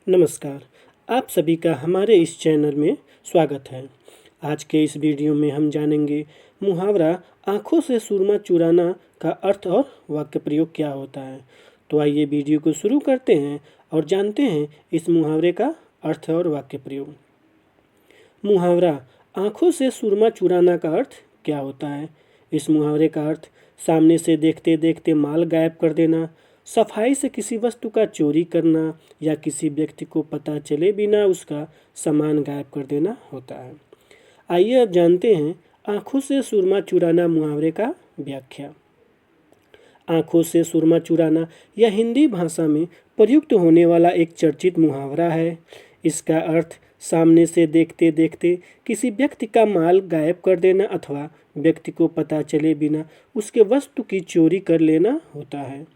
नमस्कार। आप सभी का हमारे इस चैनल में स्वागत है। आज के इस वीडियो में हम जानेंगे मुहावरा आँखों से सुरमा चुराना का अर्थ और वाक्य प्रयोग क्या होता है। तो आइए वीडियो को शुरू करते हैं और जानते हैं इस मुहावरे का अर्थ और वाक्य प्रयोग। मुहावरा आँखों से सुरमा चुराना का अर्थ क्या होता है। इस मुहावरे का अर्थ सामने से देखते देखते माल गायब कर देना, सफाई से किसी वस्तु का चोरी करना या किसी व्यक्ति को पता चले बिना उसका सामान गायब कर देना होता है। आइए अब जानते हैं आँखों से सुरमा चुराना मुहावरे का व्याख्या। आँखों से सुरमा चुराना यह हिंदी भाषा में प्रयुक्त होने वाला एक चर्चित मुहावरा है। इसका अर्थ सामने से देखते देखते किसी व्यक्ति का माल गायब कर देना अथवा व्यक्ति को पता चले बिना उसके वस्तु की चोरी कर लेना होता है।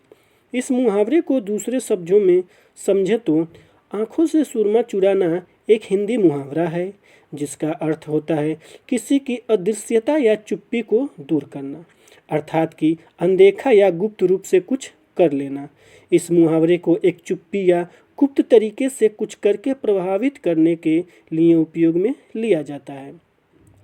इस मुहावरे को दूसरे शब्दों में समझे तो आँखों से सुरमा चुराना एक हिंदी मुहावरा है जिसका अर्थ होता है किसी की अदृश्यता या चुप्पी को दूर करना, अर्थात कि अनदेखा या गुप्त रूप से कुछ कर लेना। इस मुहावरे को एक चुप्पी या गुप्त तरीके से कुछ करके प्रभावित करने के लिए उपयोग में लिया जाता है।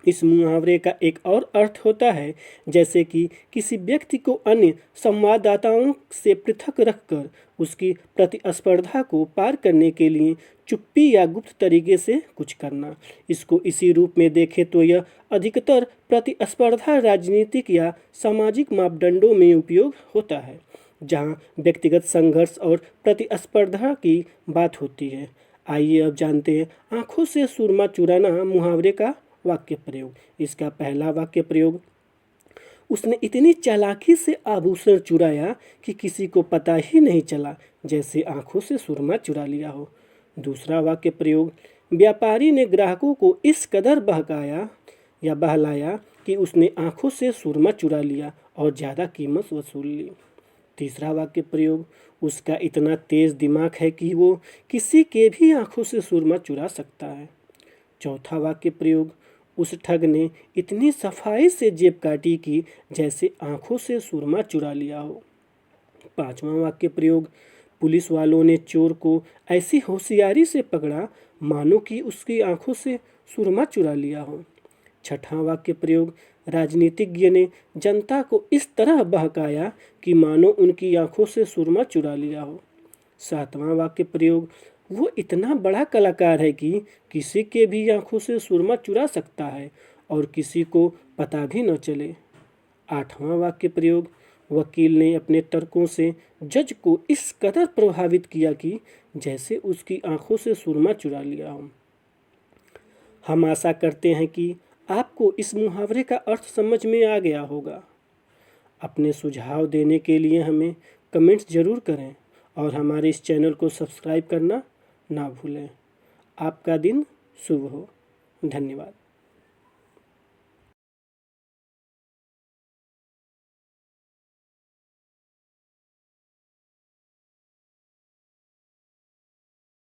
इस मुहावरे का एक और अर्थ होता है जैसे कि किसी व्यक्ति को अन्य संवाददाताओं से पृथक रखकर उसकी प्रतिस्पर्धा को पार करने के लिए चुप्पी या गुप्त तरीके से कुछ करना। इसको इसी रूप में देखें तो यह अधिकतर प्रतिस्पर्धा राजनीतिक या सामाजिक मापदंडों में उपयोग होता है, जहाँ व्यक्तिगत संघर्ष और प्रतिस्पर्धा की बात होती है। आइए अब जानते हैं आँखों से सुरमा चुराना मुहावरे का वाक्य प्रयोग। इसका पहला वाक्य प्रयोग, उसने इतनी चालाकी से आभूषण चुराया कि किसी को पता ही नहीं चला, जैसे आंखों से सुरमा चुरा लिया हो। दूसरा वाक्य प्रयोग, व्यापारी ने ग्राहकों को इस कदर बहकाया या बहलाया कि उसने आंखों से सुरमा चुरा लिया और ज़्यादा कीमत वसूल ली। तीसरा वाक्य प्रयोग, उसका इतना तेज दिमाग है कि वो किसी के भी आंखों से सुरमा चुरा सकता है। चौथा वाक्य प्रयोग, उस ठग ने इतनी सफाई से जेब काटी कि जैसे आंखों से सुरमा चुरा लिया हो। पांचवा वाक्य प्रयोग, पुलिस वालों ने चोर को ऐसी होशियारी से पकड़ा मानो कि उसकी आंखों से सुरमा चुरा लिया हो। छठा वाक्य प्रयोग, राजनीतिज्ञ ने जनता को इस तरह बहकाया कि मानो उनकी आंखों से सुरमा चुरा लिया हो। सातवां वाक्य प्रयोग, वो इतना बड़ा कलाकार है कि किसी के भी आंखों से सुरमा चुरा सकता है और किसी को पता भी न चले। आठवां वाक्य प्रयोग, वकील ने अपने तर्कों से जज को इस कदर प्रभावित किया कि जैसे उसकी आंखों से सुरमा चुरा लिया हो। हम आशा करते हैं कि आपको इस मुहावरे का अर्थ समझ में आ गया होगा। अपने सुझाव देने के लिए हमें कमेंट्स ज़रूर करें और हमारे इस चैनल को सब्सक्राइब करना ना भूलें। आपका दिन शुभ हो। धन्यवाद।